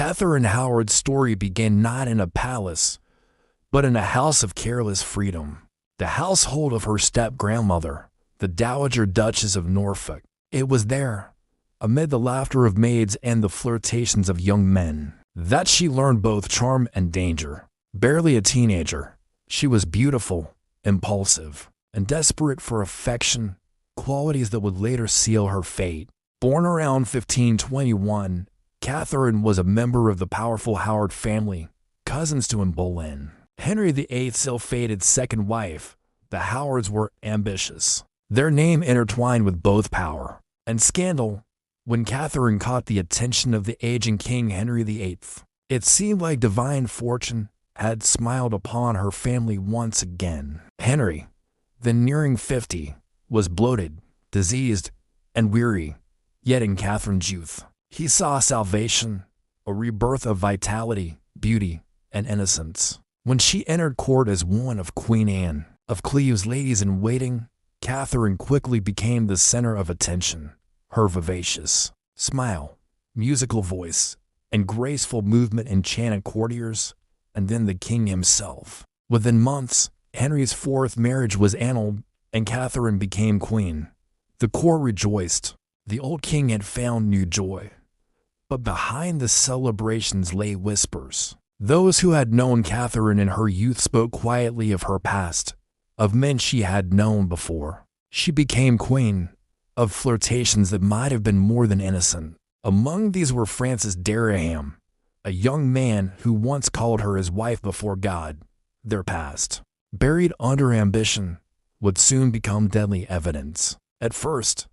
Katherine Howard's story began not in a palace, but in a house of careless freedom, the household of her step-grandmother, the Dowager Duchess of Norfolk. It was there, amid the laughter of maids and the flirtations of young men, that she learned both charm and danger. Barely a teenager, she was beautiful, impulsive, and desperate for affection, qualities that would later seal her fate. Born around 1521, Katherine was a member of the powerful Howard family, cousins to Boleyn. Henry VIII's ill-fated second wife, the Howards were ambitious. Their name intertwined with both power and scandal. When Katherine caught the attention of the aging King Henry VIII, it seemed like divine fortune had smiled upon her family once again. Henry, then nearing 50, was bloated, diseased, and weary, yet in Katherine's youth, he saw salvation, a rebirth of vitality, beauty, and innocence. When she entered court as one of Queen Anne of Cleve's ladies-in-waiting, Katherine quickly became the center of attention. Her vivacious smile, musical voice, and graceful movement enchanted courtiers, and then the king himself. Within months, Henry's fourth marriage was annulled, and Katherine became queen. The court rejoiced. The old king had found new joy. But behind the celebrations lay whispers. Those who had known Katherine in her youth spoke quietly of her past, of men she had known before. She became queen, of flirtations that might have been more than innocent. Among these were Francis Dereham, a young man who once called her his wife before God. Their past, buried under ambition, would soon become deadly evidence. At first,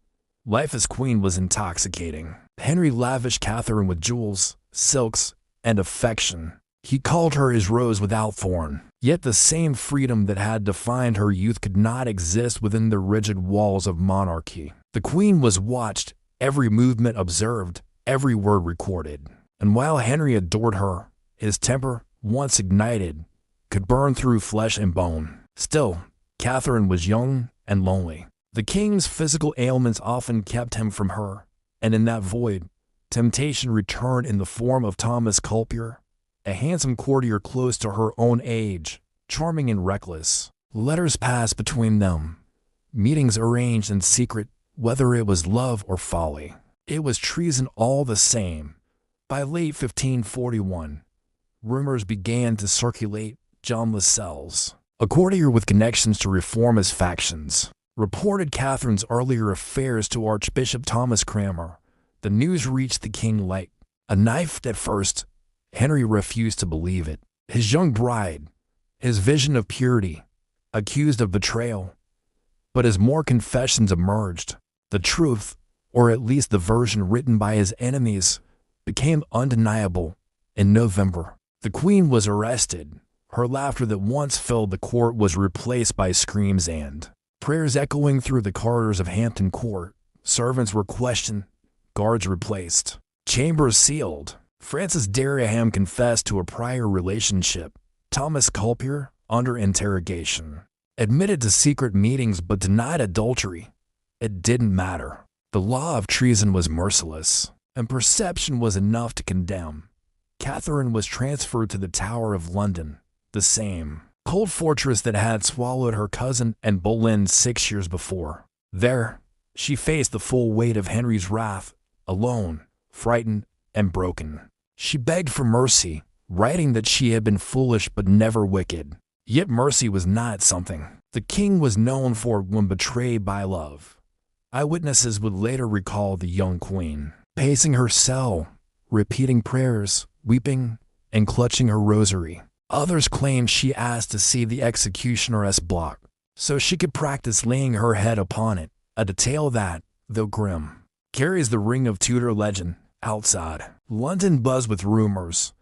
life as queen was intoxicating. Henry lavished Katherine with jewels, silks, and affection. He called her his rose without thorn. Yet the same freedom that had defined her youth could not exist within the rigid walls of monarchy. The queen was watched, every movement observed, every word recorded. And while Henry adored her, his temper, once ignited, could burn through flesh and bone. Still, Katherine was young and lonely. The king's physical ailments often kept him from her, and in that void, temptation returned in the form of Thomas Culpeper, a handsome courtier close to her own age, charming and reckless. Letters passed between them, meetings arranged in secret, whether it was love or folly. It was treason all the same. By late 1541, rumors began to circulate. John Lascelles, a courtier with connections to reformist factions, reported Katherine's earlier affairs to Archbishop Thomas Cranmer. The news reached the king like a knife at first. Henry refused to believe it. His young bride, his vision of purity, accused of betrayal. But as more confessions emerged, the truth, or at least the version written by his enemies, became undeniable. In November, the queen was arrested. Her laughter that once filled the court was replaced by screams and prayers echoing through the corridors of Hampton Court. Servants were questioned, guards replaced, chambers sealed. Francis Dereham confessed to a prior relationship. Thomas Culpeper, under interrogation, admitted to secret meetings but denied adultery. It didn't matter. The law of treason was merciless, and perception was enough to condemn. Katherine was transferred to the Tower of London, the same cold fortress that had swallowed her cousin and Boleyn 6 years before. There, she faced the full weight of Henry's wrath, alone, frightened, and broken. She begged for mercy, writing that she had been foolish but never wicked. Yet mercy was not something the king was known for when betrayed by love. Eyewitnesses would later recall the young queen pacing her cell, repeating prayers, weeping, and clutching her rosary. Others claimed she asked to see the executioner's block so she could practice laying her head upon it, a detail that, though grim, carries the ring of Tudor legend. Outside, London buzzed with rumors.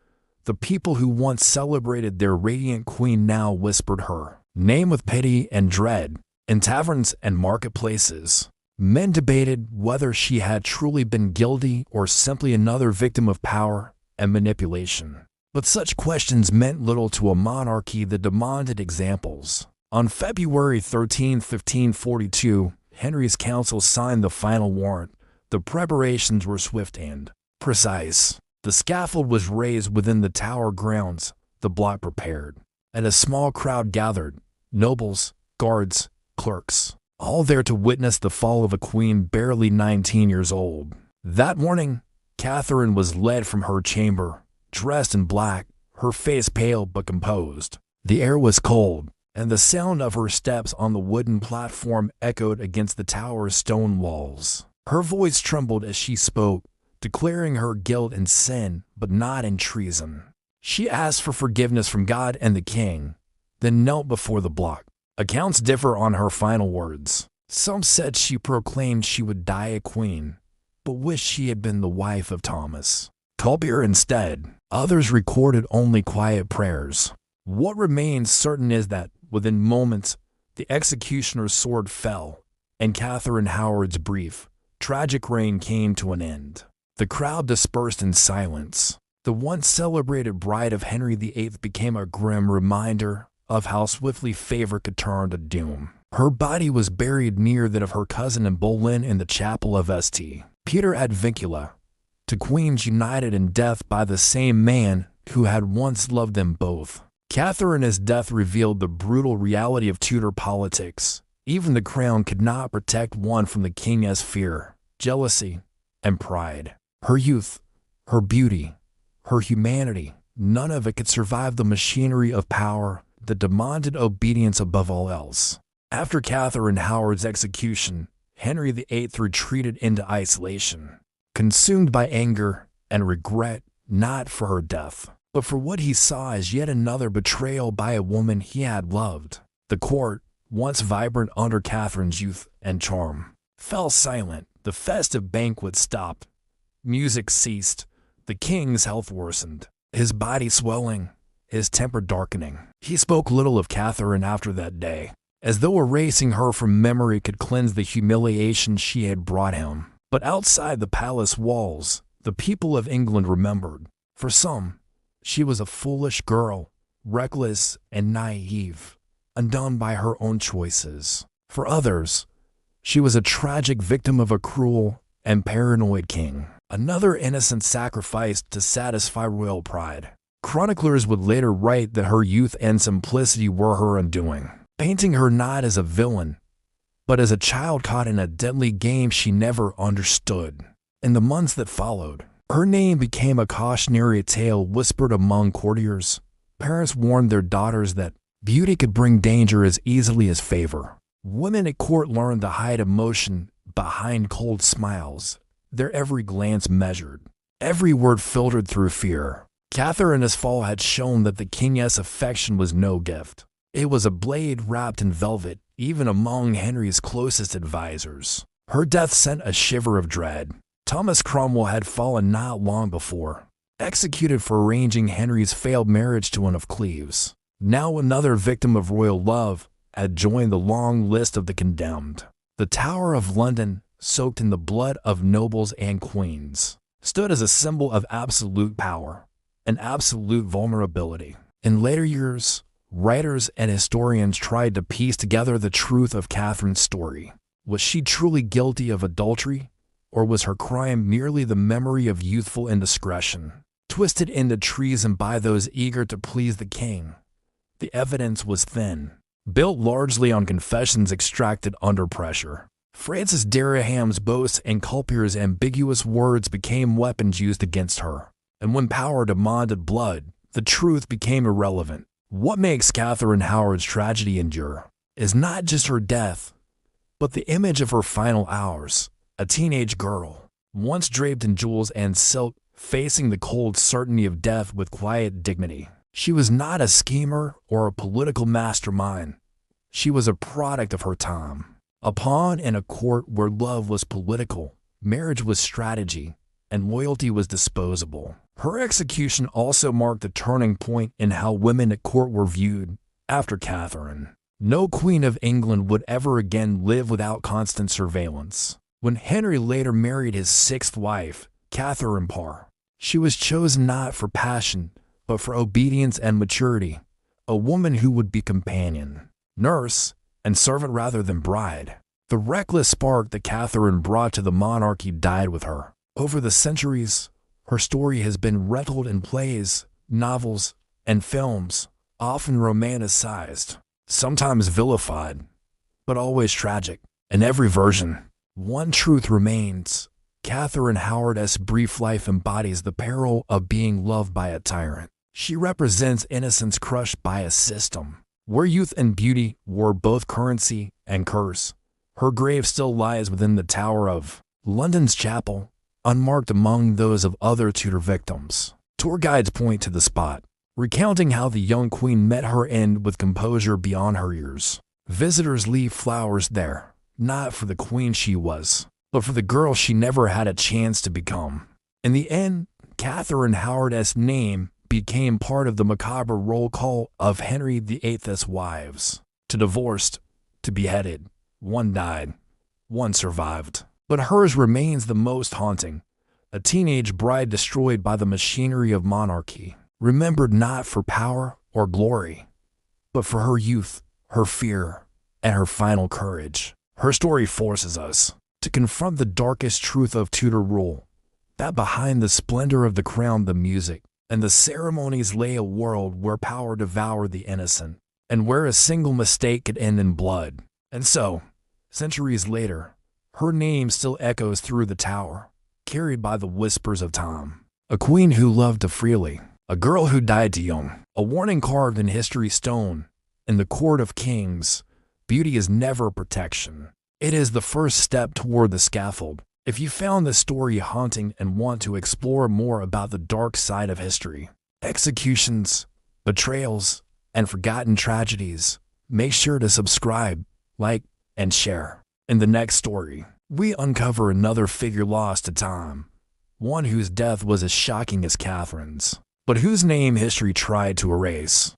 The people who once celebrated their radiant queen now whispered her name with pity and dread. In taverns and marketplaces, men debated whether she had truly been guilty or simply another victim of power and manipulation. But such questions meant little to a monarchy that demanded examples. On February 13, 1542, Henry's council signed the final warrant. The preparations were swift and precise. The scaffold was raised within the tower grounds, the block prepared, and a small crowd gathered, nobles, guards, clerks, all there to witness the fall of a queen barely 19 years old. That morning, Katherine was led from her chamber, dressed in black, her face pale but composed. The air was cold, and the sound of her steps on the wooden platform echoed against the tower's stone walls. Her voice trembled as she spoke, declaring her guilt in sin, but not in treason. She asked for forgiveness from God and the king, then knelt before the block. Accounts differ on her final words. Some said she proclaimed she would die a queen, but wished she had been the wife of Thomas Culpeper instead. Others recorded only quiet prayers. What remains certain is that, within moments, the executioner's sword fell, and Katherine Howard's brief, tragic reign came to an end. The crowd dispersed in silence. The once celebrated bride of Henry VIII became a grim reminder of how swiftly favor could turn to doom. Her body was buried near that of her cousin in Boleyn in the chapel of St. Peter ad Vincula, to queens united in death by the same man who had once loved them both. Katherine's death revealed the brutal reality of Tudor politics. Even the crown could not protect one from the king's fear, jealousy, and pride. Her youth, her beauty, her humanity, none of it could survive the machinery of power that demanded obedience above all else. After Katherine Howard's execution, Henry VIII retreated into isolation, consumed by anger and regret, not for her death, but for what he saw as yet another betrayal by a woman he had loved. The court, once vibrant under Katherine's youth and charm, fell silent. The festive banquet stopped. Music ceased. The king's health worsened, his body swelling, his temper darkening. He spoke little of Katherine after that day, as though erasing her from memory could cleanse the humiliation she had brought him. But outside the palace walls, the people of England remembered. For some, she was a foolish girl, reckless and naive, undone by her own choices. For others, she was a tragic victim of a cruel and paranoid king, another innocent sacrifice to satisfy royal pride. Chroniclers would later write that her youth and simplicity were her undoing, painting her not as a villain, but as a child caught in a deadly game she never understood. In the months that followed, her name became a cautionary tale whispered among courtiers. Parents warned their daughters that beauty could bring danger as easily as favor. Women at court learned to hide emotion behind cold smiles, their every glance measured, every word filtered through fear. Katherine's fall had shown that the king's affection was no gift. It was a blade wrapped in velvet, even among Henry's closest advisors. Her death sent a shiver of dread. Thomas Cromwell had fallen not long before, executed for arranging Henry's failed marriage to one of Cleves. Now another victim of royal love had joined the long list of the condemned. The Tower of London, soaked in the blood of nobles and queens, stood as a symbol of absolute power and absolute vulnerability. In later years, writers and historians tried to piece together the truth of Katherine's story. Was she truly guilty of adultery, or was her crime merely the memory of youthful indiscretion, twisted into treason by those eager to please the king? The evidence was thin, built largely on confessions extracted under pressure. Francis Deraham's boasts and Culpeper's ambiguous words became weapons used against her, and when power demanded blood, the truth became irrelevant. What makes Katherine Howard's tragedy endure is not just her death, but the image of her final hours. A teenage girl, once draped in jewels and silk, facing the cold certainty of death with quiet dignity. She was not a schemer or a political mastermind. She was a product of her time, a pawn in a court where love was political, marriage was strategy, and loyalty was disposable. Her execution also marked a turning point in how women at court were viewed. After Katherine, no queen of England would ever again live without constant surveillance. When Henry later married his sixth wife, Katherine Parr, she was chosen not for passion, but for obedience and maturity, a woman who would be companion, nurse, and servant rather than bride. The reckless spark that Katherine brought to the monarchy died with her. Over the centuries, Her story has been retold in plays, novels, and films, often romanticized, sometimes vilified, but always tragic. In every version, one truth remains. Katherine Howard's brief life embodies the peril of being loved by a tyrant. She represents innocence crushed by a system, where youth and beauty were both currency and curse. Her grave still lies within the Tower of London's chapel, unmarked among those of other Tudor victims. Tour guides point to the spot, recounting how the young queen met her end with composure beyond her years. Visitors leave flowers there, not for the queen she was, but for the girl she never had a chance to become. In the end, Katherine Howard's name became part of the macabre roll call of Henry VIII's wives. To divorced, to beheaded, one died, one survived. But hers remains the most haunting, a teenage bride destroyed by the machinery of monarchy, remembered not for power or glory, but for her youth, her fear, and her final courage. Her story forces us to confront the darkest truth of Tudor rule, that behind the splendor of the crown, the music, and the ceremonies lay a world where power devoured the innocent, and where a single mistake could end in blood. And so, centuries later, her name still echoes through the tower, carried by the whispers of time. A queen who loved too freely, a girl who died too young, a warning carved in history's stone. In the court of kings, beauty is never protection. It is the first step toward the scaffold. If you found this story haunting and want to explore more about the dark side of history, executions, betrayals, and forgotten tragedies, make sure to subscribe, like, and share. In the next story, we uncover another figure lost to time, one whose death was as shocking as Catherine's, but whose name history tried to erase.